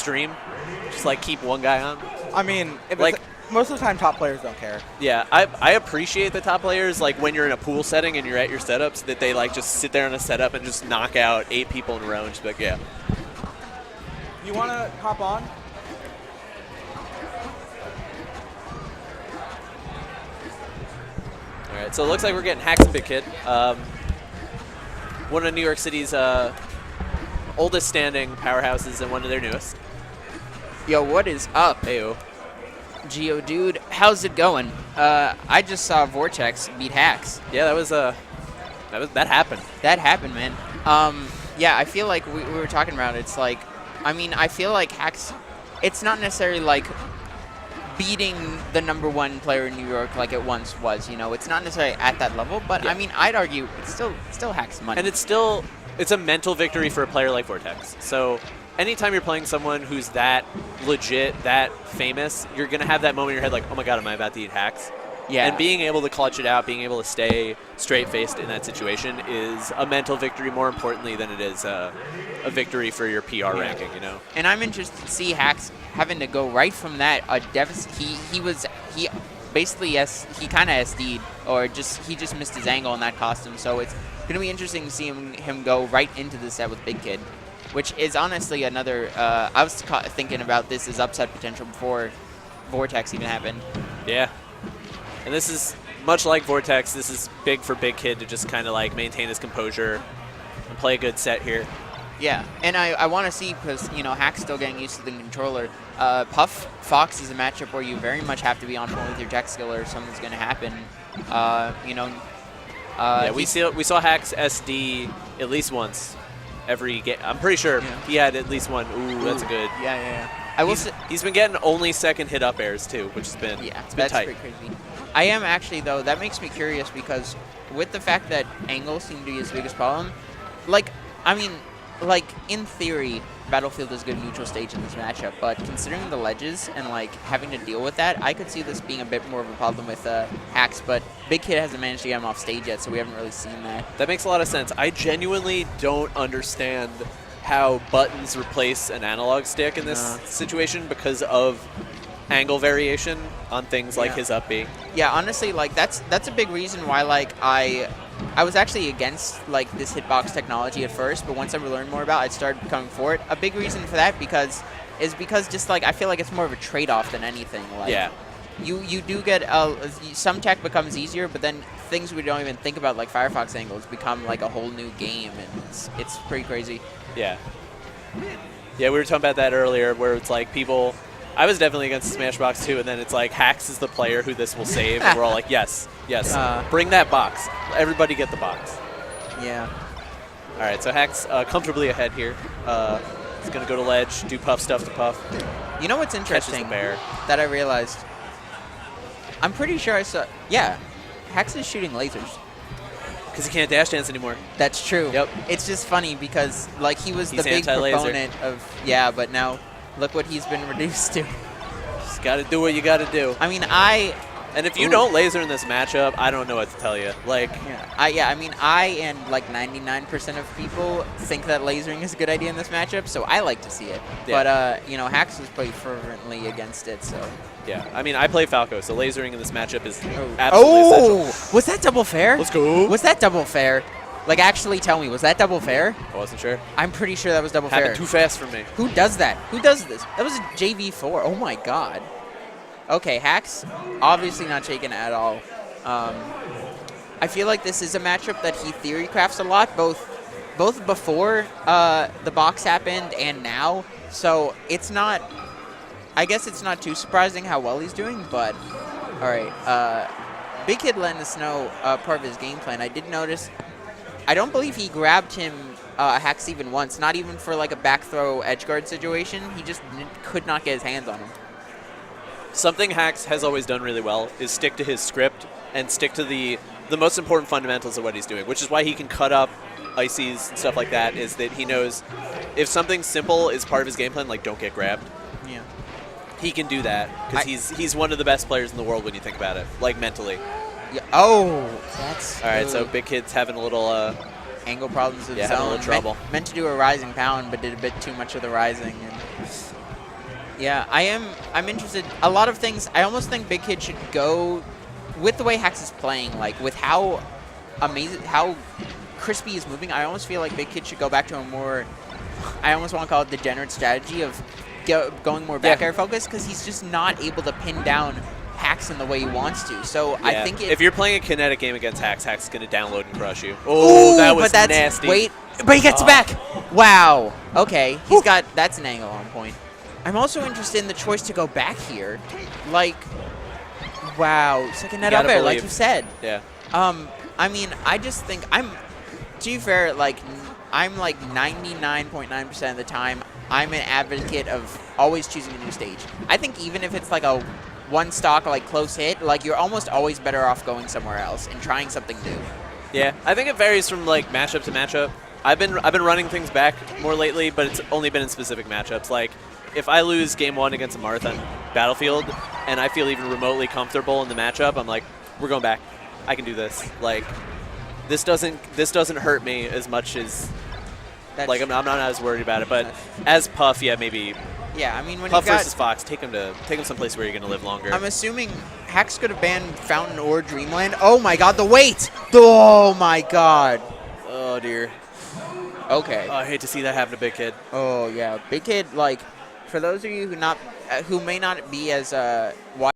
stream. Just, like, keep one guy on. I mean, like, most of the time, top players don't care. Yeah, I appreciate the top players, like, when you're in a pool setting and you're at your setups, that they, like, just sit there in a setup and just knock out 8 people in a row and just be like, yeah. You want to hop on? All right, so it looks like we're getting Hacks and Big Kid. One of New York City's oldest standing powerhouses and one of their newest. Yo, what is up? Heyo. Geo, dude, how's it going? I just saw Vortex beat Hacks. Yeah, that happened. That happened, man. Yeah, I feel like we were talking about it. It's like, I mean, I feel like Hacks, it's not necessarily like beating the #1 player in New York like it once was, you know. It's not necessarily at that level, but yeah. I mean, I'd argue it's still Hacks' money. And it's a mental victory for a player like Vortex. So anytime you're playing someone who's that legit, that famous, you're going to have that moment in your head like, oh my god, am I about to eat Hacks? Yeah. And being able to clutch it out, being able to stay straight-faced in that situation is a mental victory more importantly than it is a victory for your PR ranking, you know? And I'm interested to see Hacks having to go right from that a deficit. He basically he kind of SD'd, or he just missed his angle in that costume. So it's going to be interesting to see him go right into the set with Big Kid, which is honestly another. I was thinking about this as upset potential before Vortex even happened. Yeah. And this is, much like Vortex, this is big for Big Kid to just kind of like maintain his composure and play a good set here. Yeah, and I want to see, because, you know, Hack's still getting used to the controller. Puff Fox is a matchup where you very much have to be on point with your tech skill or something's going to happen. You know. Yeah, we saw Hacks SD at least once every game. I'm pretty sure he had at least one. Ooh, that's good. Yeah. He's been getting only second hit up airs too, which has been it's been tight. Pretty crazy. I am actually, though, that makes me curious because with the fact that angles seem to be his biggest problem, like, I mean, like, in theory, Battlefield is a good neutral stage in this matchup, but considering the ledges and, like, having to deal with that, I could see this being a bit more of a problem with Hacks, but Big Kid hasn't managed to get him off stage yet, so we haven't really seen that. That makes a lot of sense. I genuinely don't understand how buttons replace an analog stick in this situation because of angle variation on things like his up B. Yeah, honestly, like, that's a big reason why, like, I was actually against, like, this hitbox technology at first, but once I learned more about it, I started coming for it. A big reason for that is because just, like, I feel like it's more of a trade-off than anything. Like, yeah. You do get some tech becomes easier, but then things we don't even think about, like Firefox angles, become like a whole new game, and it's pretty crazy. Yeah. Yeah, we were talking about that earlier, where it's like people. I was definitely against Smashbox too, and then it's like Hacks is the player who this will save, and we're all like, yes, bring that box. Everybody get the box. Yeah. All right, so Hacks comfortably ahead here. He's gonna go to ledge, do Puff stuff to Puff. You know what's interesting that I realized? I'm pretty sure I saw. Yeah, Hacks is shooting lasers. Because he can't dash dance anymore. That's true. Yep. It's just funny because like he's the big proponent of but now look what he's been reduced to. Just got to do what you got to do. I mean, And if you don't laser in this matchup, I don't know what to tell you. Like, I mean, I and like 99% of people think that lasering is a good idea in this matchup, so I like to see it. Yeah. But you know, Hacks was pretty fervently against it, so. Yeah, I mean, I play Falco, so lasering in this matchup is absolutely essential. Was that double fair? Let's go. Was that double fair? Like, actually tell me, was that double fair? I wasn't sure. I'm pretty sure that was double fair. Happened too fast for me. Who does that? Who does this? That was a JV4. Oh my god. Okay, Hacks, obviously not shaken at all. I feel like this is a matchup that he theory crafts a lot, both before the box happened and now. So it's not, I guess it's not too surprising how well he's doing, but all right. Big Kid letting us know part of his game plan. I did notice, I don't believe he grabbed him Hacks even once, not even for like a back throw edge guard situation. He just could not get his hands on him. Something Hacks has always done really well is stick to his script and stick to the most important fundamentals of what he's doing, which is why he can cut up ices and stuff like that, is that he knows if something simple is part of his game plan, like don't get grabbed, he can do that because he's one of the best players in the world when you think about it, like mentally. Yeah. Oh, that's all right. So Big Kid's having a little angle problems of his having own. a little trouble. Meant to do a rising pound, but did a bit too much of the rising. And Yeah, I'm interested. A lot of things. I almost think Big Kid should go with the way Hax is playing, like with how amazing, how crispy is moving. I almost feel like Big Kid should go back to a more, I almost want to call it degenerate strategy of going more back air focus, because he's just not able to pin down Hax in the way he wants to. So I think if you're playing a kinetic game against Hax, Hax is going to download and crush you. Oh, that was but that's, nasty. Wait, but he gets back. Wow. Okay, he's got, that's an angle on point. I'm also interested in the choice to go back here. Like, wow, second net up air, like you said. Yeah. I mean, I just think to be fair, like, I'm like 99.9% of the time, I'm an advocate of always choosing a new stage. I think even if it's like a one stock, like close hit, like you're almost always better off going somewhere else and trying something new. Yeah, I think it varies from like matchup to matchup. I've been running things back more lately, but it's only been in specific matchups. Like, if I lose game 1 against a Marathon Battlefield and I feel even remotely comfortable in the matchup, I'm like, we're going back. I can do this. Like, this doesn't hurt me as much as I'm not as worried about it. But as Puff, yeah, maybe. Yeah, I mean, when Puff you got versus Fox, take him someplace where you're going to live longer. I'm assuming Hax could have banned Fountain or Dreamland. Oh my God, the weight! Oh my God. Oh dear. Okay. Oh, I hate to see that happen to Big Kid. Oh yeah, Big Kid. Like, for those of you who may not be as